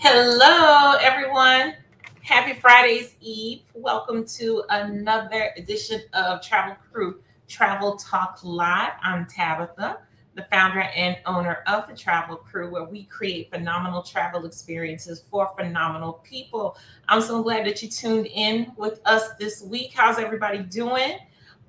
Hello, everyone. Happy Friday's Eve. Welcome to another edition of Travel Crew Travel Talk Live. I'm Tabitha, the founder and owner of the Travel Crew, where we create phenomenal travel experiences for phenomenal people. I'm so glad that you tuned in with us this week. How's everybody doing?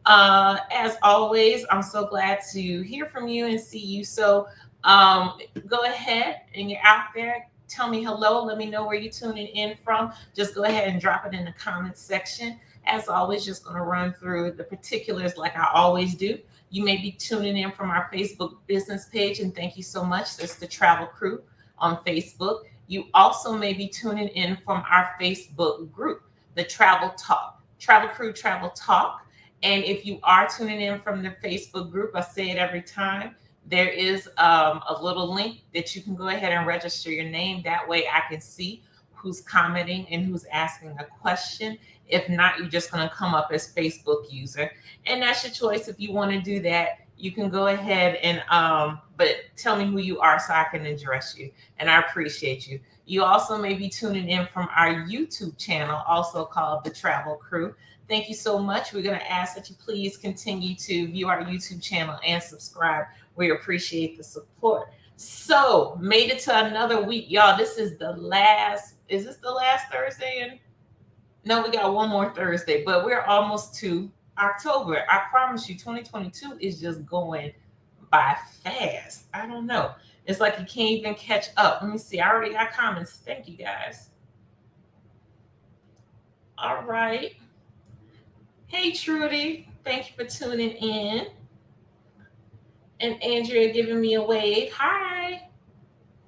As always, I'm so glad to hear from you and see you. So go ahead and you're out there. Tell me hello. Let me know where you're tuning in from. Just go ahead and drop it in the comments section. As always, just going to run through the particulars like I always do. You may be tuning in from our Facebook business page, and thank you so much. That's the Travel Crew on Facebook. You also may be tuning in from our Facebook group, the Travel Crew Travel Talk. And if you are tuning in from the Facebook group, I say it every time, there is a little link that you can go ahead and register your name. That way I can see who's commenting and who's asking a question. If not, you're just going to come up as Facebook user. And that's your choice. If you want to do that, you can go ahead and, but tell me who you are so I can address you. And I appreciate you. You also may be tuning in from our YouTube channel, also called The Travel Crew. Thank you so much. We're going to ask that you please continue to view our YouTube channel and subscribe. We appreciate the support. So, made it to another week, y'all. This is the last, is this the last Thursday? No, we got one more Thursday, but we're almost to October. I promise you, 2022 is just going by fast. I don't know. It's like you can't even catch up. Let me see. I already got comments. Thank you, guys. All right. Hey, Trudy. Thank you for tuning in. And Andrea giving me a wave. Hi.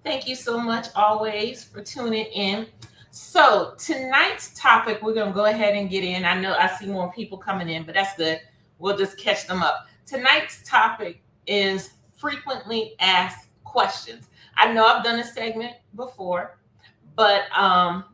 Thank you so much always for tuning in. So tonight's topic, we're going to go ahead and get in. I know I see more people coming in, but that's good. We'll just catch them up. Tonight's topic is frequently asked questions. I know I've done a segment before, but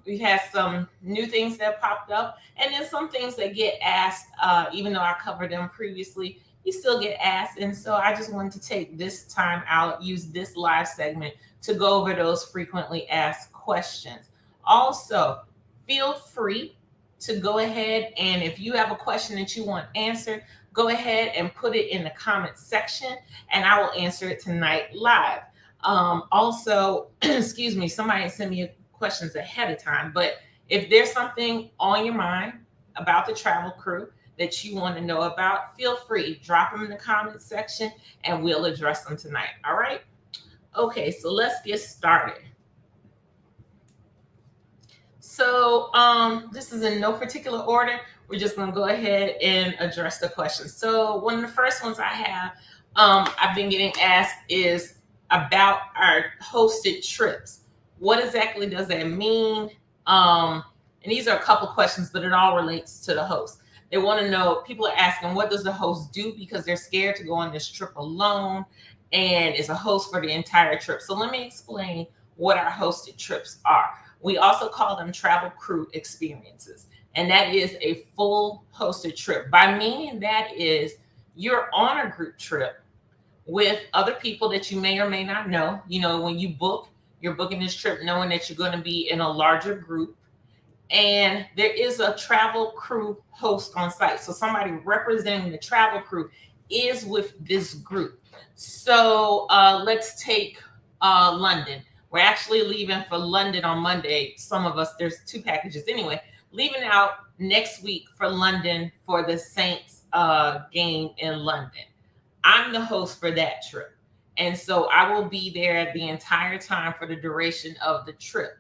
we've had some new things that popped up, and then some things that get asked, even though I covered them previously, you still get asked. And so I just wanted to take this time out, use this live segment to go over those frequently asked questions. Also, feel free to go ahead, and if you have a question that you want answered, go ahead and put it in the comments section, and I will answer it tonight live. Also, excuse me, somebody sent me questions ahead of time, but if there's something on your mind about the Travel Crew that you want to know about, feel free, drop them in the comments section and we'll address them tonight. All right. Okay, so let's get started. So this is in no particular order. We're just going to go ahead and address the questions. So one of the first ones I have, I've been getting asked is about our hosted trips. What exactly does that mean? And these are a couple questions, but it all relates to the host. They want to know, people are asking, what does the host do? Because they're scared to go on this trip alone and is a host for the entire trip. So let me explain what our hosted trips are. We also call them Travel Crew experiences. And that is a full hosted trip. By meaning that is you're on a group trip with other people that you may or may not know. You know, when you book, you're booking this trip knowing that you're going to be in a larger group. And there is a travel crew host on site. So somebody representing the travel crew is with this group. So let's take London. We're actually leaving for London on Monday. Some of us, there's 2 packages anyway, leaving out next week for London for the Saints game in London. I'm the host for that trip. And so I will be there the entire time for the duration of the trip.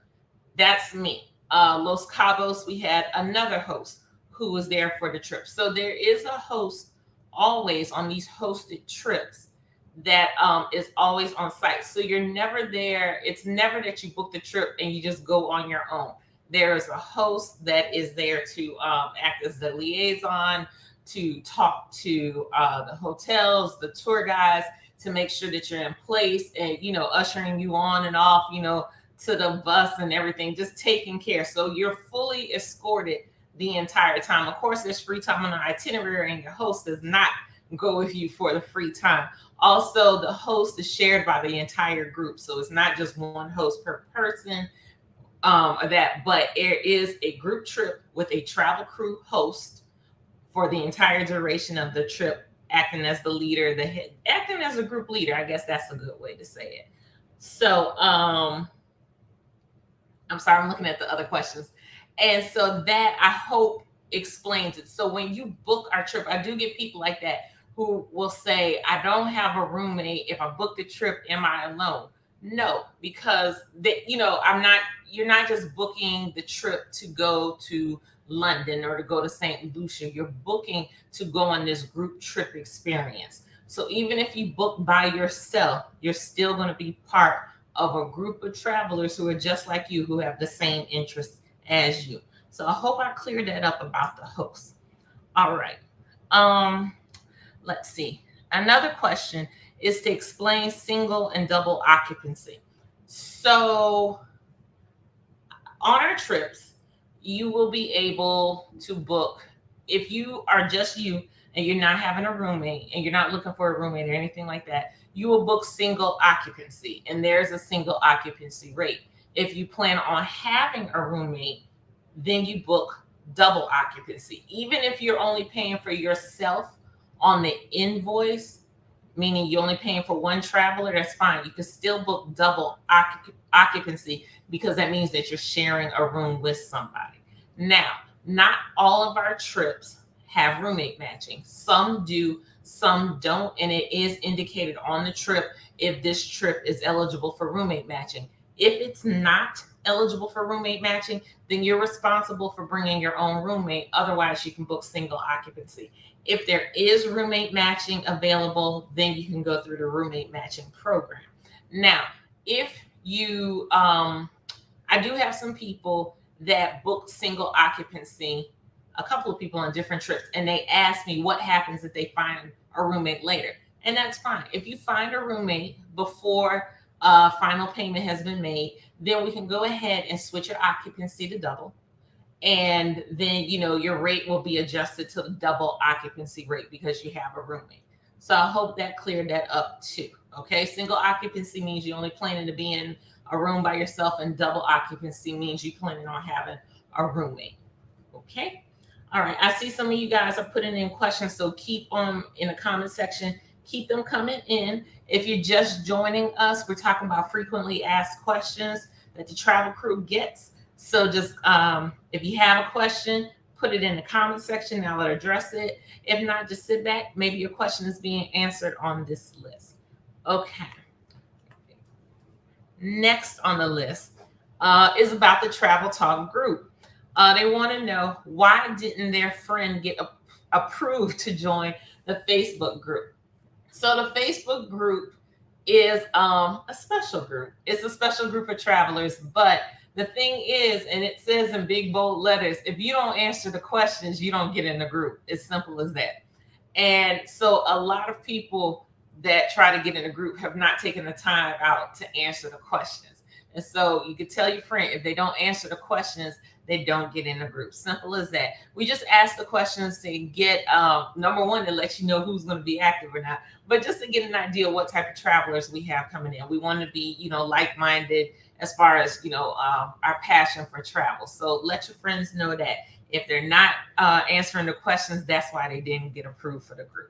That's me. Los Cabos, we had another host who was there for the trip. So there is a host always on these hosted trips that is always on site. So you're never there. It's never that you book the trip and you just go on your own. There is a host that is there to act as the liaison, to talk to the hotels, the tour guides, to make sure that you're in place and, you know, ushering you on and off, you know, to the bus and everything, just taking care. So you're fully escorted the entire time. Of course, there's free time on the itinerary and your host does not go with you for the free time. Also, the host is shared by the entire group. So it's not just one host per person. of that, but there is a group trip with a travel crew host for the entire duration of the trip, acting as the leader, the head, acting as a group leader. I guess that's a good way to say it. So, I'm sorry, I'm looking at the other questions. And so that I hope explains it. So when you book our trip, I do get people like that who will say, I don't have a roommate. If I book the trip, am I alone? No, because I'm not, you're not just booking the trip to go to London or to go to St. Lucia. You're booking to go on this group trip experience. So even if you book by yourself, you're still going to be part of a group of travelers who are just like you, who have the same interests as you. So I hope I cleared that up about the host. All right. Um, let's see. Another question is to explain single and double occupancy. So on our trips, you will be able to book if you are just you and you're not having a roommate and you're not looking for a roommate or anything like that, you will book single occupancy, and there's a single occupancy rate. If you plan on having a roommate, then you book double occupancy. Even if you're only paying for yourself on the invoice, meaning you're only paying for one traveler, that's fine. You can still book double occupancy because that means that you're sharing a room with somebody. Now, not all of our trips have roommate matching. Some do, some don't, and it is indicated on the trip if this trip is eligible for roommate matching. If it's not eligible for roommate matching, then you're responsible for bringing your own roommate. Otherwise, you can book single occupancy. If there is roommate matching available, then you can go through the roommate matching program. Now, if you, I do have some people that book single occupancy, a couple of people on different trips, and they ask me what happens if they find a roommate later. And that's fine. If you find a roommate before final payment has been made, then we can go ahead and switch your occupancy to double. And then, your rate will be adjusted to the double occupancy rate because you have a roommate. So I hope that cleared that up too. Okay. Single occupancy means you only planning to be in a room by yourself, and double occupancy means you planning on having a roommate. Okay. All right. I see some of you guys are putting in questions, so keep them in the comment section. Keep them coming in. If you're just joining us, we're talking about frequently asked questions that the travel crew gets. So just if you have a question, put it in the comment section. I'll address it. If not, just sit back. Maybe your question is being answered on this list. Okay. Next on the list is about the Travel Talk group. They want to know, why didn't their friend get approved to join the Facebook group? So the Facebook group is a special group. It's a special group of travelers. But the thing is, and it says in big bold letters, if you don't answer the questions, you don't get in the group. It's simple as that. And so a lot of people that try to get in a group have not taken the time out to answer the questions. And so you could tell your friend, if they don't answer the questions, they don't get in the group. Simple as that. We just ask the questions to get, number one, to let you know who's going to be active or not, but just to get an idea of what type of travelers we have coming in. We want to be, like-minded as far as, our passion for travel. So let your friends know that if they're not answering the questions, that's why they didn't get approved for the group.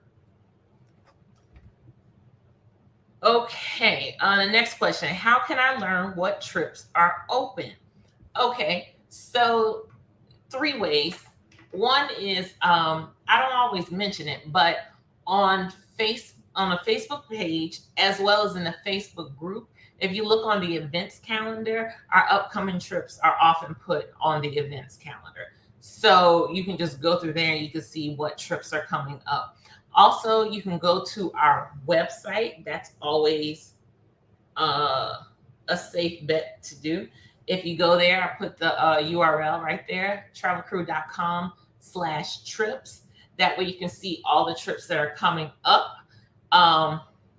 Okay, the next question. How can I learn what trips are open? Okay, so 3 ways. One is, I don't always mention it, but on a Facebook page, as well as in the Facebook group, if you look on the events calendar, our upcoming trips are often put on the events calendar. So you can just go through there and you can see what trips are coming up. Also, you can go to our website. That's always a safe bet to do. If you go there, I put the URL right there, travelkrewe.com/trips. That way you can see all the trips that are coming up.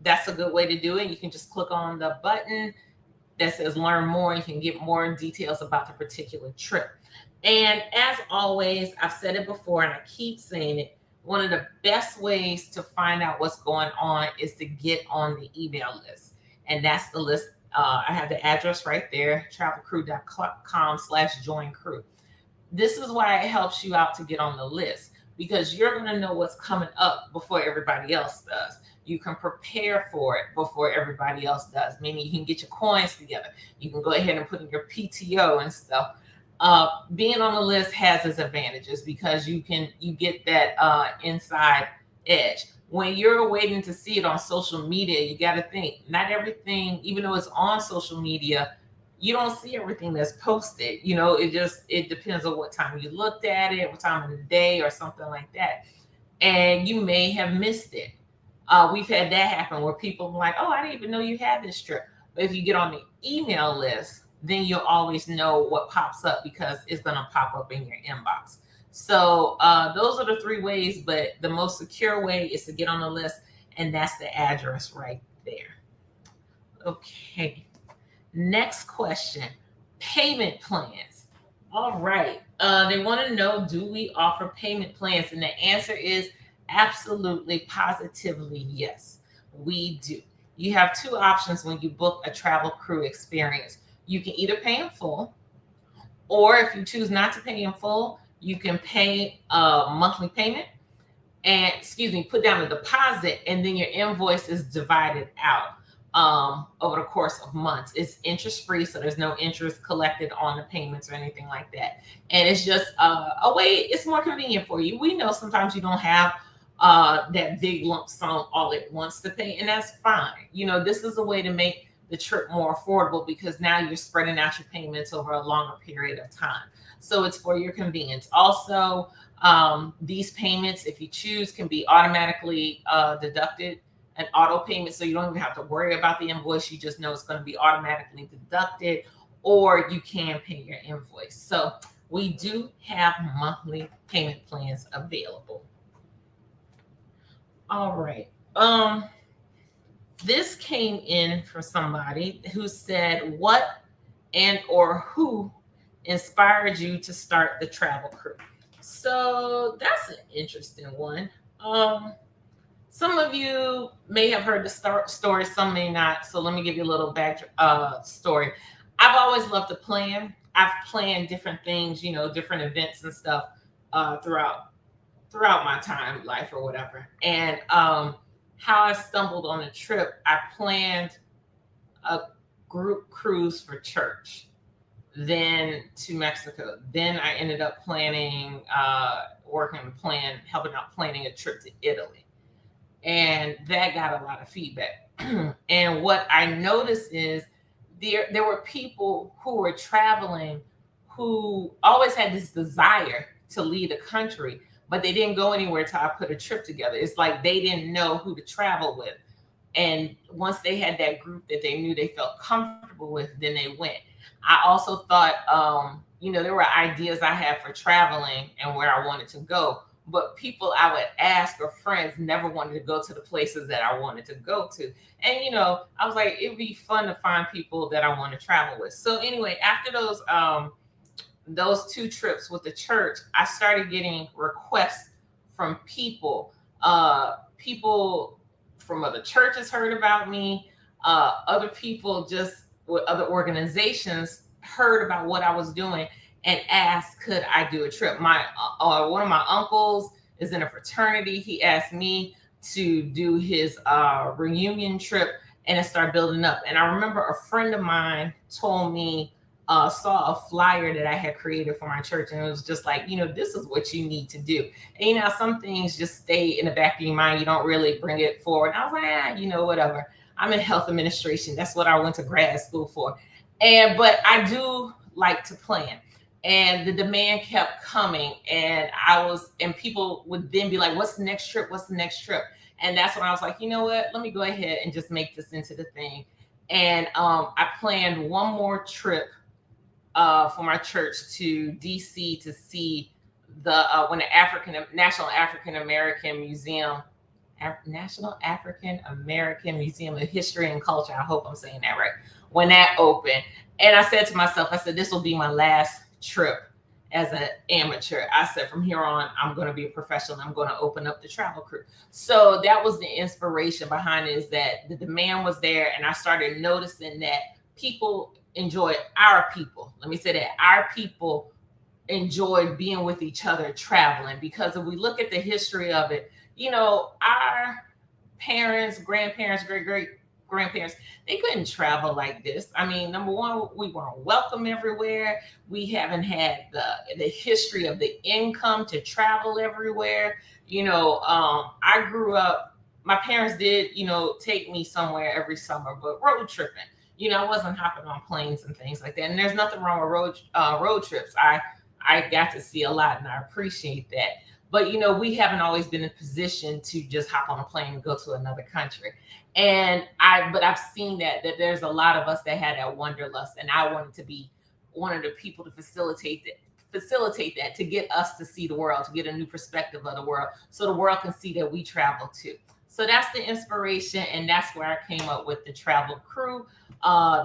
That's a good way to do it. You can just click on the button that says learn more. You can get more details about the particular trip. And as always, I've said it before and I keep saying it, one of the best ways to find out what's going on is to get on the email list. And that's the list I have the address right there, travelkrewe.com/join crew. This is why it helps you out to get on the list, because you're going to know what's coming up before everybody else does. You can prepare for it before everybody else does, meaning you can get your coins together. You can go ahead and put in your PTO and stuff. Being on the list has its advantages because you get that inside edge. When you're waiting to see it on social media, you got to think, not everything, even though it's on social media, you don't see everything that's posted. It depends on what time you looked at it, what time of the day, or something like that. And you may have missed it. We've had that happen where people are like, oh, I didn't even know you had this trip. But if you get on the email list, then you'll always know what pops up because it's going to pop up in your inbox. So those are the 3 ways, but the most secure way is to get on the list, and that's the address right there. Okay. Next question, payment plans. All right. They want to know, do we offer payment plans? And the answer is absolutely, positively, yes, we do. You have 2 options when you book a Travel Krewe experience. You can either pay in full, or if you choose not to pay in full, you can pay a monthly payment and, put down a deposit, and then your invoice is divided out over the course of months. It's interest free, so there's no interest collected on the payments or anything like that. And it's just a way, it's more convenient for you. We know sometimes you don't have that big lump sum all at once to pay, and that's fine. This is a way to make the trip more affordable because now you're spreading out your payments over a longer period of time. So it's for your convenience. Also, these payments, if you choose, can be automatically deducted, an auto payment, so you don't even have to worry about the invoice. You just know it's going to be automatically deducted, or you can pay your invoice. So we do have monthly payment plans available. All right. This came in from somebody who said, what and or who inspired you to start the Travel Krewe? So that's an interesting one. Some of you may have heard the story, some may not. So let me give you a little back story. I've always loved to plan. I've planned different things, different events and stuff throughout my time, life or whatever. And how I stumbled on a trip, I planned a group cruise for church, then to Mexico. Then I ended up planning, helping out planning a trip to Italy. And that got a lot of feedback. And what I noticed is there were people who were traveling who always had this desire to lead a country, but they didn't go anywhere till I put a trip together. It's like they didn't know who to travel with. And once they had that group that they knew they felt comfortable with, then they went. I also thought, there were ideas I had for traveling and where I wanted to go, but people I would ask or friends never wanted to go to the places that I wanted to go to. And, I was like, it'd be fun to find people that I want to travel with. So anyway, after those 2 trips with the church, I started getting requests from people. People from other churches heard about me. Other people just with other organizations heard about what I was doing and asked, could I do a trip? One of my uncles is in a fraternity. He asked me to do his reunion trip, and it started building up. And I remember a friend of mine told me, saw a flyer that I had created for my church, and it was just like, this is what you need to do. And some things just stay in the back of your mind. You don't really bring it forward. And I was like, whatever. I'm in health administration. That's what I went to grad school for. But I do like to plan. And the demand kept coming, and people would then be like, what's the next trip? What's the next trip? And that's when I was like, you know what? Let me go ahead and just make this into the thing. And I planned one more trip for my church to DC to see the National African American Museum of History and Culture. I hope I'm saying that right. When that opened, and I said to myself, this will be my last trip as an amateur. I said, from here on, I'm going to be a professional. I'm going to open up the Travel Krewe. So that was the inspiration behind it, is that the demand was there, and I started noticing that people enjoyed, our people, let me say that, our people enjoyed being with each other traveling, because if we look at the history of it, our parents, grandparents, great grandparents, they couldn't travel like this. I mean, number one, we weren't welcome everywhere. We haven't had the history of the income to travel everywhere. I grew up. My parents did, take me somewhere every summer, but road tripping. I wasn't hopping on planes and things like that. And there's nothing wrong with road trips. I got to see a lot, and I appreciate that. But we haven't always been in a position to just hop on a plane and go to another country. But I've seen that there's a lot of us that had that wanderlust, and I wanted to be one of the people to facilitate that, to get us to see the world, to get a new perspective of the world, so the world can see that we travel too. So that's the inspiration, and that's where I came up with the Travel Krewe.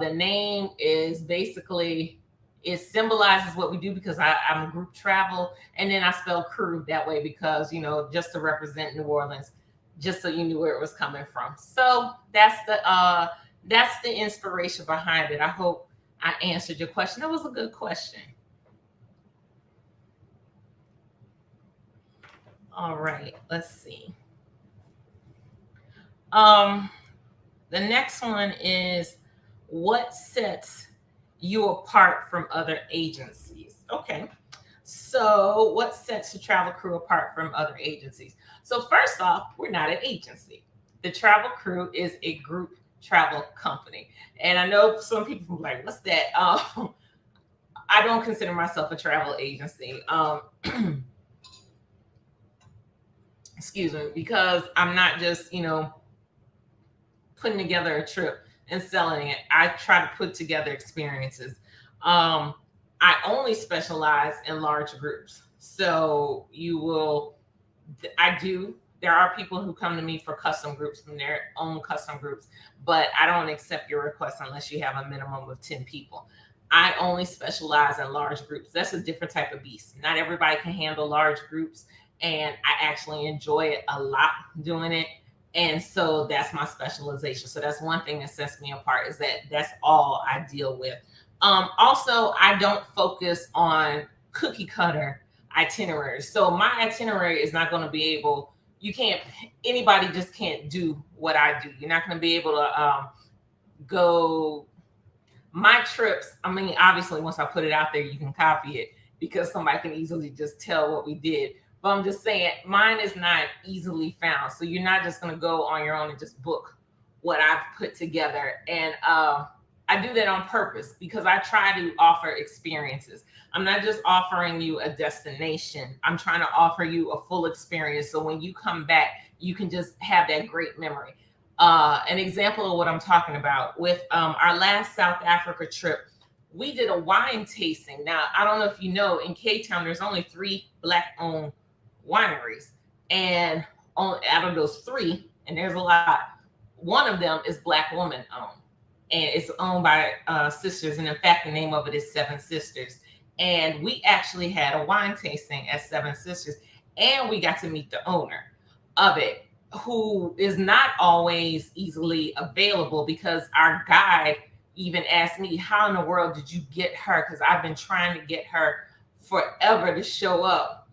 The name is basically, it symbolizes what we do, because I'm a group travel, and then I spell crew that way because just to represent New Orleans, just so you knew where it was coming from. So that's the inspiration behind it. I hope I answered your question. That was a good question. All right, let's see. The next one is, what sets you apart from other agencies? Okay. So, what sets the Travel Krewe apart from other agencies? So, first off, we're not an agency. The Travel Krewe is a group travel company. And I know some people are like, what's that? I don't consider myself a travel agency. Excuse me, because I'm not just, putting together a trip and selling it. I try to put together experiences. I only specialize in large groups. So there are people who come to me for custom groups, from their own custom groups, but I don't accept your request unless you have a minimum of 10 people. I only specialize in large groups. That's a different type of beast. Not everybody can handle large groups, and I actually enjoy it a lot doing it. And so that's my specialization. So that's one thing that sets me apart, is that that's all I deal with. Also, I don't focus on cookie cutter itineraries. So my itinerary is not going to be able, anybody just can't do what I do. You're not going to be able to go, my trips. I mean, obviously, once I put it out there, you can copy it, because somebody can easily just tell what we did. But I'm just saying, mine is not easily found. So you're not just going to go on your own and just book what I've put together. And I do that on purpose, because I try to offer experiences. I'm not just offering you a destination. I'm trying to offer you a full experience. So when you come back, you can just have that great memory. An example of what I'm talking about, with our last South Africa trip, we did a wine tasting. Now, I don't know if you know, in Cape Town, there's only 3 Black-owned wineries, and out of those 3, and there's a lot, one of them is Black woman owned, and it's owned by sisters, and in fact the name of it is Seven Sisters. And we actually had a wine tasting at Seven Sisters, and we got to meet the owner of it, who is not always easily available, because our guide even asked me, how in the world did you get her? Because I've been trying to get her forever to show up.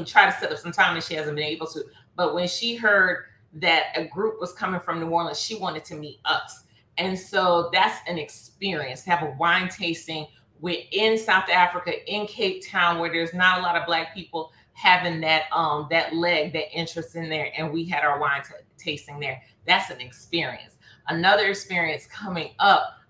Try to set up some time, and she hasn't been able to. But when she heard that a group was coming from New Orleans, she wanted to meet us. And so that's an experience, to have a wine tasting in South Africa, in Cape Town, where there's not a lot of Black people, having that interest in there. And we had our wine tasting there. That's an experience. Another experience coming up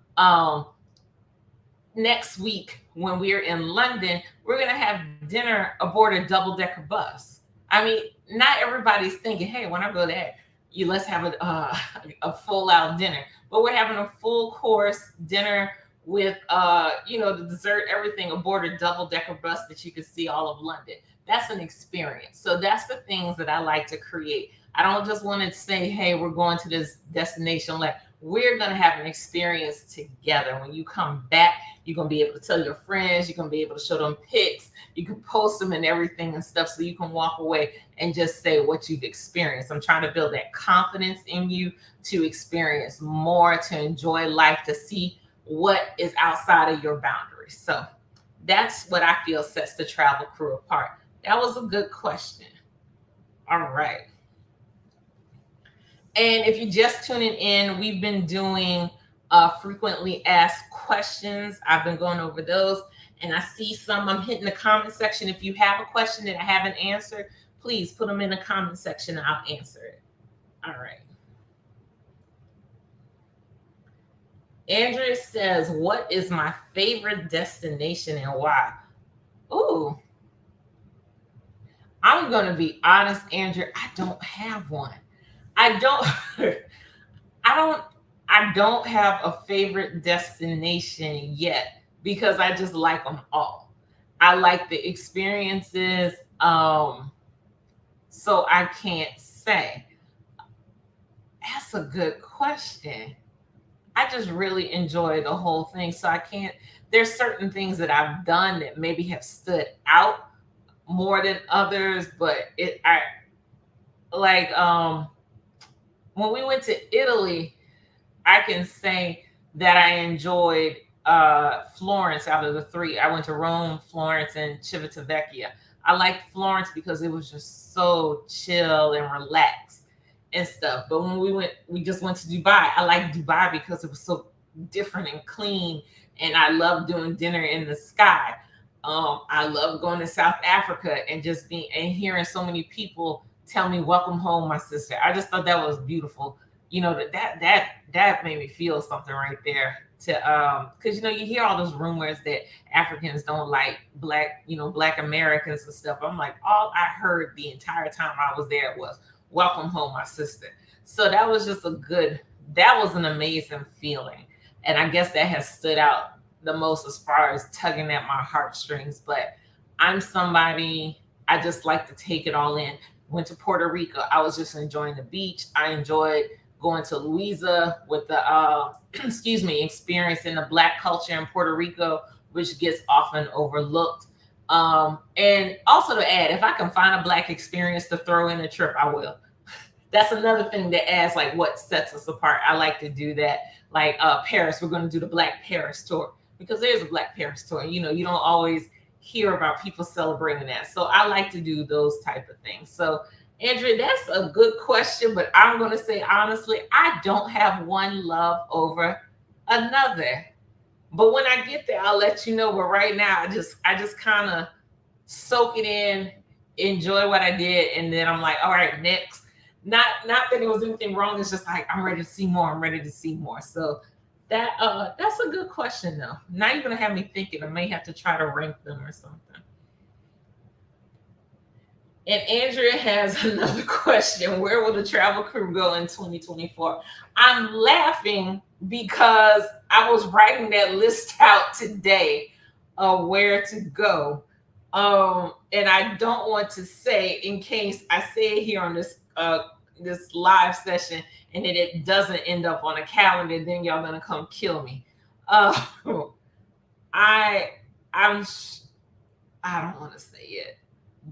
next week, when we're in London, we're going to have dinner aboard a double-decker bus. I mean, not everybody's thinking, hey, when I go there, let's have a full-out dinner. But we're having a full-course dinner with, the dessert, everything, aboard a double-decker bus that you can see all of London. That's an experience. So that's the things that I like to create. I don't just want to say, hey, we're going to this destination. Like, we're going to have an experience together. When you come back, you're going to be able to tell your friends. You're going to be able to show them pics. You can post them and everything and stuff, so you can walk away and just say what you've experienced. I'm trying to build that confidence in you to experience more, to enjoy life, to see what is outside of your boundaries. So that's what I feel sets the travel crew apart. That was a good question. All right. And if you're just tuning in, we've been doing frequently asked questions. I've been going over those, and I see some. I'm hitting the comment section. If you have a question that I haven't answered, please put them in the comment section and I'll answer it. All right. Andrea says, what is my favorite destination and why? Ooh, I'm going to be honest, Andrea. I don't have one. I don't. I don't. I don't have a favorite destination yet because I just like them all. I like the experiences. So I can't say. That's a good question. I just really enjoy the whole thing. So I can't. There's certain things that I've done that maybe have stood out more than others, but I like when we went to Italy, I can say that I enjoyed Florence out of the three. I went to Rome, Florence, and Civitavecchia. I liked Florence because it was just so chill and relaxed and stuff. But when we just went to Dubai. I liked Dubai because it was so different and clean, and I loved doing dinner in the sky. I love going to South Africa and just being and hearing so many people tell me "Welcome home, my sister." I just thought that was beautiful. That made me feel something right there. To because you hear all those rumors that Africans don't like Black Americans and stuff. I'm like, all I heard the entire time I was there was "Welcome home, my sister." So that was just that was an amazing feeling, and I guess that has stood out the most as far as tugging at my heartstrings. But I'm somebody, I just like to take it all in. Went to Puerto Rico. I was just enjoying the beach. I enjoyed going to Louisa with the experiencing the Black culture in Puerto Rico, which gets often overlooked. And also to add, if I can find a Black experience to throw in a trip, I will. That's another thing that adds like what sets us apart. I like to do that. Like Paris, we're going to do the Black Paris tour because there's a Black Paris tour. You don't always hear about people celebrating that. So I like to do those type of things. So Andrea, that's a good question, but I'm going to say honestly, I don't have one love over another. But when I get there, I'll let you know. But right now, I just kind of soak it in, enjoy what I did, and then I'm like, all right, next. Not that there was anything wrong. It's just like I'm ready to see more. I'm ready to see more. So that's a good question though. Now you're gonna have me thinking. I may have to try to rank them or something. And Andrea has another question. Where will the travel crew go in 2024? I'm laughing because I was writing that list out today of where to go. And I don't want to say, in case I say it here on this live session and then it doesn't end up on a calendar, then y'all gonna come kill me. Uh, I I'm I don't want to say it,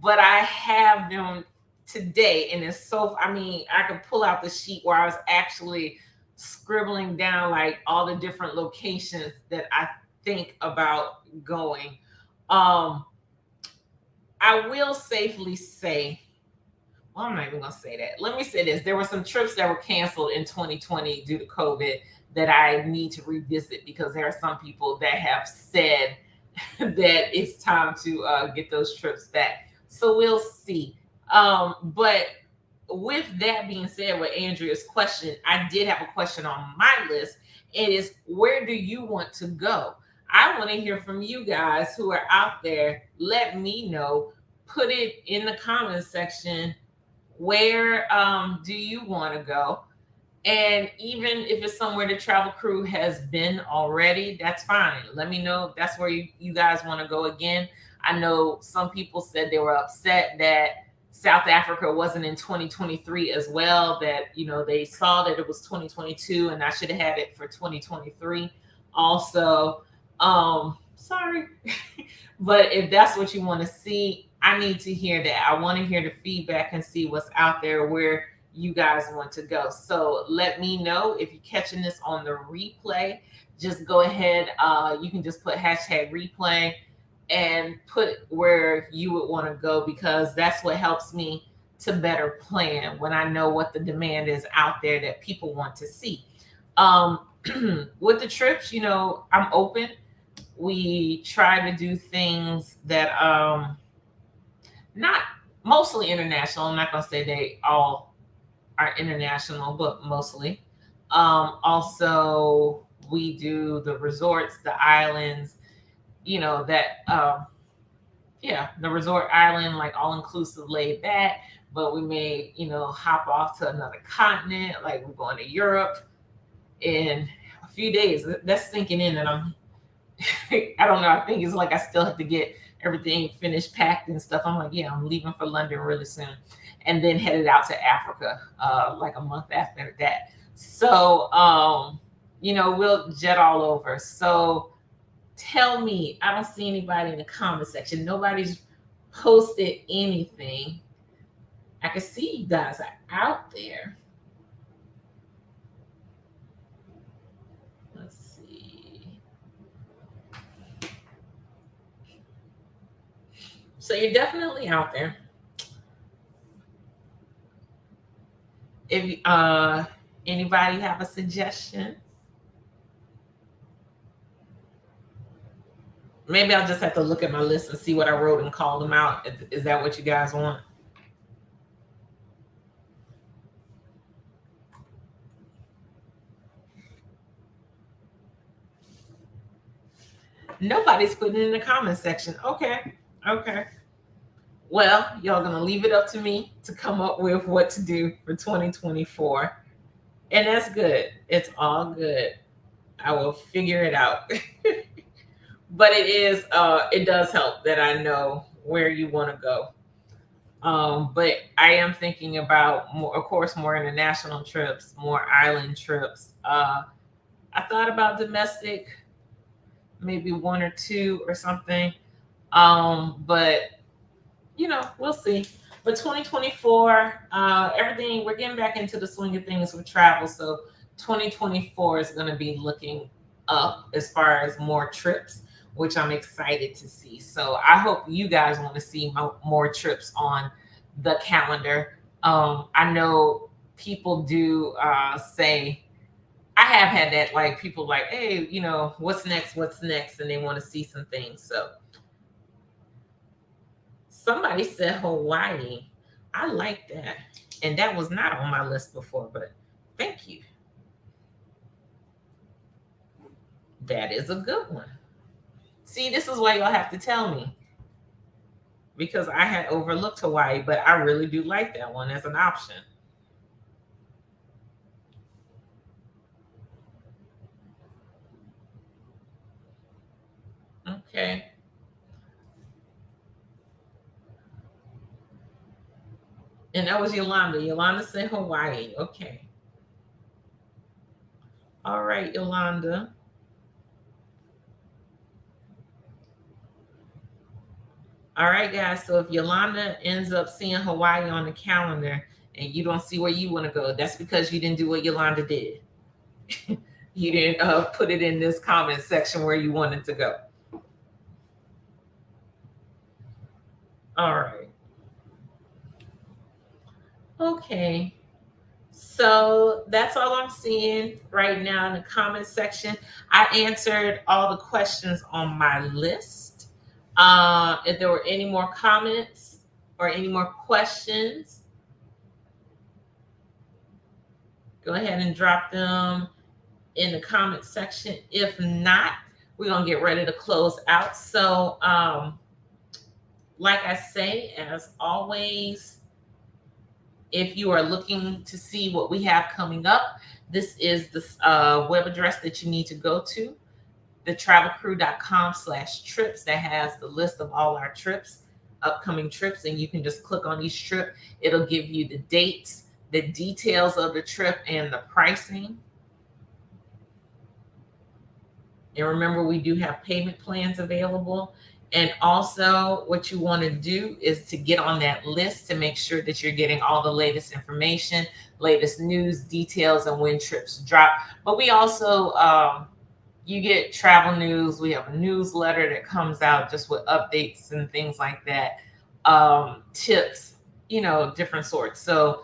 but I have them today, and it's so. I mean, I could pull out the sheet where I was actually scribbling down like all the different locations that I think about going. Um, I will safely say, well, I'm not even gonna say that. Let me say this: there were some trips that were canceled in 2020 due to COVID that I need to revisit because there are some people that have said that it's time to get those trips back. So we'll see. But with that being said, with Andrea's question, I did have a question on my list. It is, where do you want to go? I want to hear from you guys who are out there. Let me know. Put it in the comments section. Where do you want to go? And even if it's somewhere the travel crew has been already, that's fine. Let me know if that's where you guys want to go again. I know some people said they were upset that South Africa wasn't in 2023 as well, that, they saw that it was 2022 and I should have had it for 2023 also. Sorry. But if that's what you want to see, I need to hear that. I want to hear the feedback and see what's out there where you guys want to go. So let me know if you're catching this on the replay. just go ahead. You can just put hashtag replay and put where you would want to go, because that's what helps me to better plan when I know what the demand is out there that people want to see. Um, with the trips, I'm open. We try to do things that not mostly international. I'm not gonna say they all are international, but mostly. Also, we do the resorts, the islands, that yeah, the resort island, like all inclusive, laid back. But we may, hop off to another continent, like we're going to Europe in a few days. That's sinking in, and I don't know. I think it's like I still have to get everything finished, packed and stuff. I'm like, yeah, I'm leaving for London really soon, and then headed out to Africa like a month after that. So, we'll jet all over. So tell me, I don't see anybody in the comment section. Nobody's posted anything. I can see you guys are out there. Let's see. So you're definitely out there. If anybody have a suggestion, maybe I'll just have to look at my list and see what I wrote and call them out. Is that what you guys want? Nobody's putting it in the comment section. Okay. Well, y'all gonna leave it up to me to come up with what to do for 2024. And that's good. It's all good. I will figure it out. But it does help that I know where you want to go. But I am thinking about more, of course, more international trips, more island trips. I thought about domestic, maybe one or two or something. But we'll see. But 2024, everything, we're getting back into the swing of things with travel. So 2024 is going to be looking up as far as more trips, which I'm excited to see. So I hope you guys want to see more trips on the calendar. I know people do say, I have had that, like people like, hey, what's next? And they want to see some things. So somebody said Hawaii. I like that. And that was not on my list before, but thank you. That is a good one. See, this is why y'all have to tell me, because I had overlooked Hawaii, but I really do like that one as an option. Okay. And that was Yolanda. Yolanda said Hawaii. Okay. All right, Yolanda. All right, guys. So if Yolanda ends up seeing Hawaii on the calendar and you don't see where you want to go, that's because you didn't do what Yolanda did. You didn't put it in this comment section where you wanted to go. All right. Okay. So that's all I'm seeing right now in the comment section. I answered all the questions on my list. If there were any more comments or any more questions, go ahead and drop them in the comment section. If not, we're going to get ready to close out. So, like I say, as always, if you are looking to see what we have coming up, this is the web address that you need to go to, thetravelkrewe.com/trips. That has the list of all our trips, upcoming trips, and you can just click on each trip. It'll give you the dates, the details of the trip, and the pricing. And remember, we do have payment plans available. And also, what you want to do is to get on that list to make sure that you're getting all the latest information, latest news, details, and when trips drop. But we also, you get travel news. We have a newsletter that comes out just with updates and things like that, tips, different sorts. So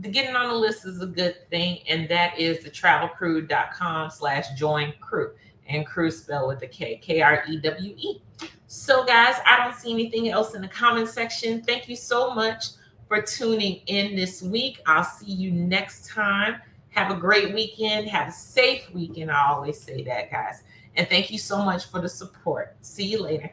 the getting on the list is a good thing, and that is the travelkrewe.com/join crew, and crew spelled with a K, Krewe. So guys, I don't see anything else in the comment section. Thank you so much for tuning in this week. I'll see you next time. Have a great weekend. Have a safe weekend. I always say that, guys. And thank you so much for the support. See you later.